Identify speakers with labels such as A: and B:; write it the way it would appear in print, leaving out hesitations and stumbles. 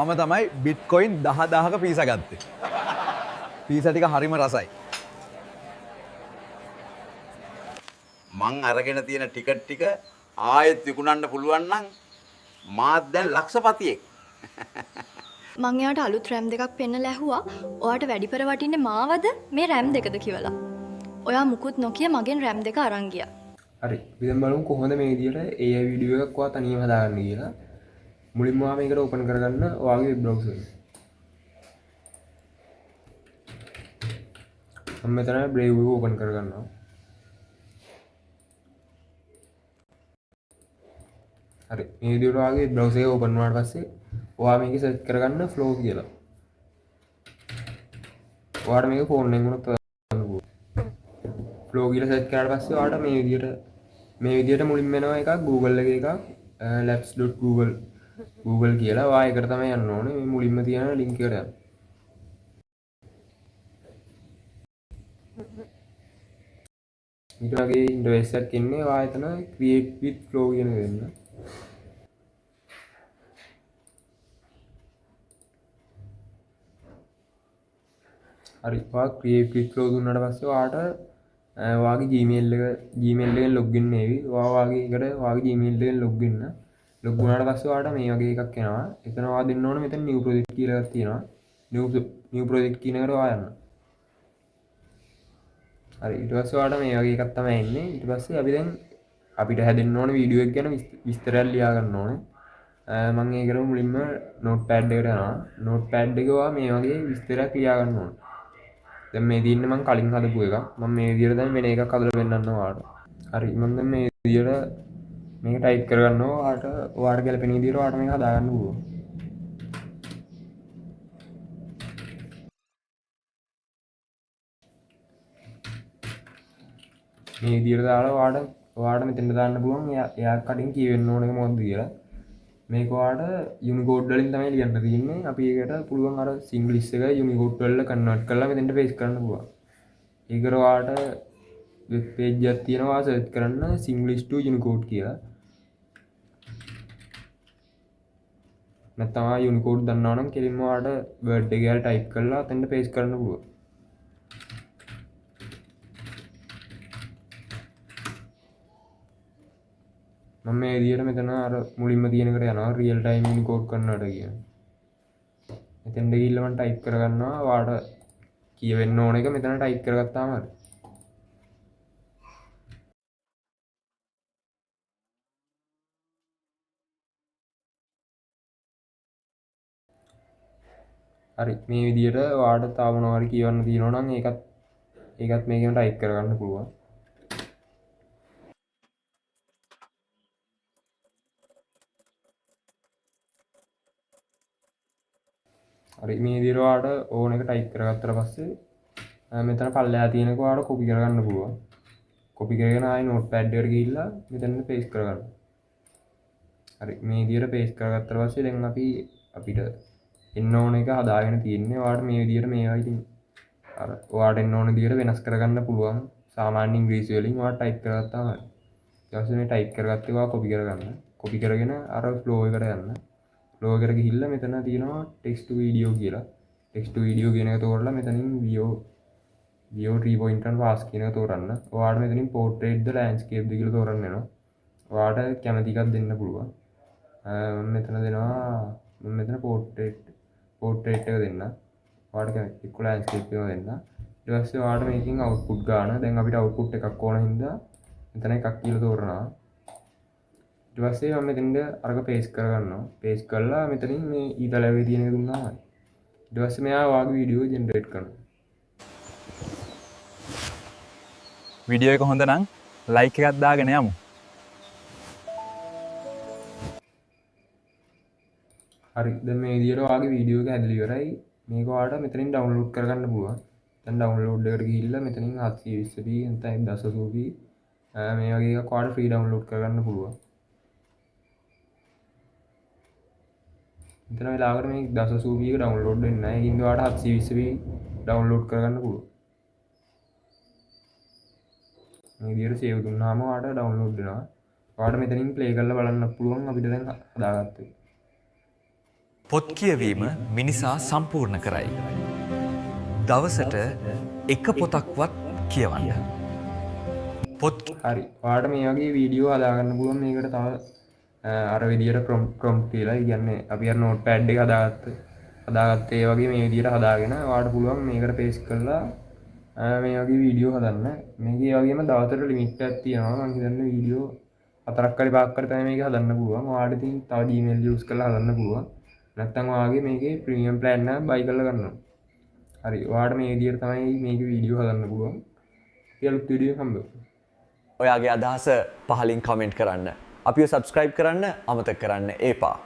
A: මම තමයි Bitcoin 10000ක pizza ගත්තේ. පීසා ටික හරිම රසයි.
B: මං අරගෙන තියෙන ටිකට් ටික ආයෙත් විකුණන්න පුළුවන් නම් මාත් දැන් ලක්ෂපතියෙක්.
C: මං එයාට අලුත් රැම් දෙකක් පෙන්නලා ඇහුවා. ඔයාට වැඩිපුර වටින්නේ මාවද මේ රැම් දෙකද කියලා. ඔයා මුකුත් නොකිය මගෙන් රැම් දෙක අරන් ගියා.
D: හරි. අපි දැන් බලමු කොහොමද මේ විදියට AI වීඩියෝ එකක් ඔයා තනියම හදාගන්න කියලා. මුලින්ම ඔයා මේකට ඕපන් කරගන්න ඔයාගේ වෙබ් බ්‍රවුසර් එක. මම මෙතන Brave එක ඕපන් කරගන්නවා. හරි. මේ විදියට ඔයාගේ බ්‍රවුසර් එක ඕපන් වුණාට පස්සේ ඔයා මේක සර්ච් කරගන්න flow කියලා. ඔයාට මේක ෆෝන් එකෙන් උනත් කරන්න පුළුවන්. flow කියලා සර්ච් කරාට පස්සේ ඔයාට මේ විදියට මුලින්ම එනවා එකක් Google එකේ එකක් labs.google කියලා. ඔයා ඒකට තමයි යන්න ඕනේ. මේ මුලින්ම තියෙන link එකට යන්න. ඊට වගේ ඉන්ටර්ෆේස් එකක් ඉන්නේ. ඔයා එතන create with flow කියන එක දෙන්න. හරි. ඔයා create with flow දුන්නාට පස්සේ ඔයාට ඔයාගේ Gmail එකෙන් login වෙවි. ඔයාගේ Gmail එකෙන් login වෙන්න. log වුණාට පස්සේ ඔයාට මේ වගේ එකක් එනවා. එතන ඔයා දෙන්න ඕනේ මෙතන new project කියලා එකක් තියෙනවා. new project කියන එකට ඔයා යන්න. හරි. ඊට පස්සේ ඔයාට මේ වගේ එකක් තමයි එන්නේ. ඊට පස්සේ අපි දැන් අපිට හැදෙන්න ඕනේ වීඩියෝ එක ගැන විස්තරයක් ලියා ගන්න ඕනේ. මම ඒකට මුලින්ම notepad එකට යනවා. notepad එකේ ඔයා මේ වගේ විස්තරයක් ලියා ගන්න ඕනේ. දැන් මේ තියෙන්නේ මම කලින් හදපු එකක්. මම මේ විදියට දැන් වෙන එකක් හදලා පෙන්නන්න ඔයාලට. හරි. මම දැන් මේ විදියට මේක ටයිප් කරගන්නවා. ඔයාලට ගැලපෙන විදියට ඔයාලට මේක හදාගන්න පුළුවන්. මේ විදියට දාලා ඔයාලට මෙතෙන්ට දාන්න පුළුවන්. එයා කටින් කියවෙන්න ඕන එක මොකක්ද කියලා. මේක ඔයාලට Unicode වලින් තමයි ලියන්න තියෙන්නේ. අපි ඒකට පුළුවන් අර English එක Unicode වලට කන්වර්ට් කරලා මෙතෙන්ට paste කරන්න පුළුවන්. ඒකට ඔයාලට වෙබ් page එකක් තියෙනවා. සර්ච් කරන්න English to Unicode කියලා. නැත්නම් Unicode දන්නවා නම් කෙලින්ම ඔයාලට Word එක ගාලා type කරලා අතෙන්ට paste කරන්න පුළුවන්. මම මේ විදියට මෙතන අර මුලින්ම තියෙන එකට යනවා real time Unicode converter කියන. මෙතෙන්ට ගිහිල්ලා මම type කරගන්නවා. ඔයාලට කියවෙන්න ඕන එක මෙතන type කරගත්තාම හරි. හරි. මේ විදියට ඔයාලට තව මොනවා හරි කියවන්න තියෙනවා නම් ඒකත් මේකෙන් type කරගන්න පුළුවන්. හරි. මේ විදියට ඔයාලට ඕන එක type කරගත්තට පස්සේ මෙතන පල්ලෙහා තියෙනක ඔයාලට copy කරගන්න පුළුවන්. copy කරගෙන ආයෙ notepad එකට ගිහිල්ලා මෙතන paste කරගන්න. හරි. මේ විදියට paste කරගත්තට පස්සේ දැන් අපිට එන්න ඕන එක හදාගෙන තියෙන්නේ. ඔයාලට මේ විදියට මේවා ඉතින් අර ඔයාලට එන්න ඕන විදියට වෙනස් කරගන්න පුළුවන්. සාමාන්‍ය ඉංග්‍රීසි වලින් ඔයාලා type කරගත්තාම හරි. ඊට පස්සේ මේ type කරගත්තේ ඔයා copy කරගන්න. copy කරගෙන අර flow එකට යන්න. flow එකට ගිහිල්ලා මෙතන තියෙනවා text to video කියලා. text to video කියන එක තෝරලා මෙතනින් view 3.1 fast කියන එක තෝරන්න. ඔයාලට මෙතනින් portrait ද landscape ද කියලා තෝරන්න වෙනවා. ඔයාලට කැමති එකක් දෙන්න පුළුවන්. මම මෙතන portrait එක දෙන්න. ඔයාලට කැමති එක්ක landscape එක දෙන්න. ඊට පස්සේ ඔයාලට මේකෙන් output ගන්න. දැන් අපිට output එකක් ඕන හින්දා මෙතන එකක් කියලා තෝරනවා. ඊට පස්සේ මම මෙතෙන්ද අරක paste කරගන්නවා. paste කරලා මෙතනින් මේ ඊතලයේ තියෙන එක දුන්නාම හරි. ඊට පස්සේ මෙයා ඔයාගේ වීඩියෝ ජෙනරේට් කරනවා.
A: වීඩියෝ එක හොඳ නම් ලයික් එකක් දාගෙන යමු.
D: හරි. දැන් මේ විදියට ඔයාගේ වීඩියෝ එක හැදලා ඉවරයි. මේක ඔයාලට මෙතනින් ඩවුන්ලෝඩ් කරගන්න පුළුවන්. දැන් ඩවුන්ලෝඩ් එකට ගිහිල්ලා මෙතනින් 720p නැත්නම් 1080p මේ වගේ එකක් ඔයාලට ෆ්‍රී ඩවුන්ලෝඩ් කරගන්න පුළුවන්. මෙතන වෙලාවකට මේ 1080p එක ඩවුන්ලෝඩ් වෙන්නේ නැහැ. ඒකින්ද ඔයාලට 720p ඩවුන්ලෝඩ් කරගන්න පුළුවන්. මේ විදියට සේව් දුන්නාම ඔයාලට ඩවුන්ලෝඩ් වෙනවා. ඔයාලට මෙතනින් ප්ලේ කරලා බලන්න පුළුවන් අපිට දැන් හදාගත්තා.
A: පොත් කියවීම මිනිසා සම්පූර්ණ කරයි. දවසට එක පොතක්වත් කියවන්න. පොත්
D: හරි ඔයාට මේ වගේ වීඩියෝ හදාගන්න පුළුවන් මේකට තව අර විදියට ප්‍රොම්ප්ට් කියලා. ඒ කියන්නේ අපි අර නෝට් පැඩ් එක හදාගත්ත ඒ වගේ මේ විදියට හදාගෙන ඔයාට පුළුවන් මේකට පේස්ට් කරලා මේ වගේ වීඩියෝ හදන්න. මේකේ වගේම දවසට ලිමිට් එකක් තියෙනවා. මම හිතන්නේ වීඩියෝ 4ක් හරි 5ක් හරි තමයි මේක හදන්න පුළුවන්. ඔයාට ඉතින් තව Gmail use කරලා හදන්න පුළුවන්. නැත්නම් ඔයාගේ මේකේ ප්‍රීමියම් ප්ලෑන් එක බයි කරලා ගන්නවා. හරි ඔයාට මේ විදියට තමයි මේකේ වීඩියෝ හදන්න පුළුවන්. ඊළඟ වීඩියෝ හම්බෙමු.
A: ඔයාගේ අදහස පහලින් කමෙන්ට් කරන්න. අපිව සබස්ක්‍රයිබ් කරන්න අමතක කරන්න එපා.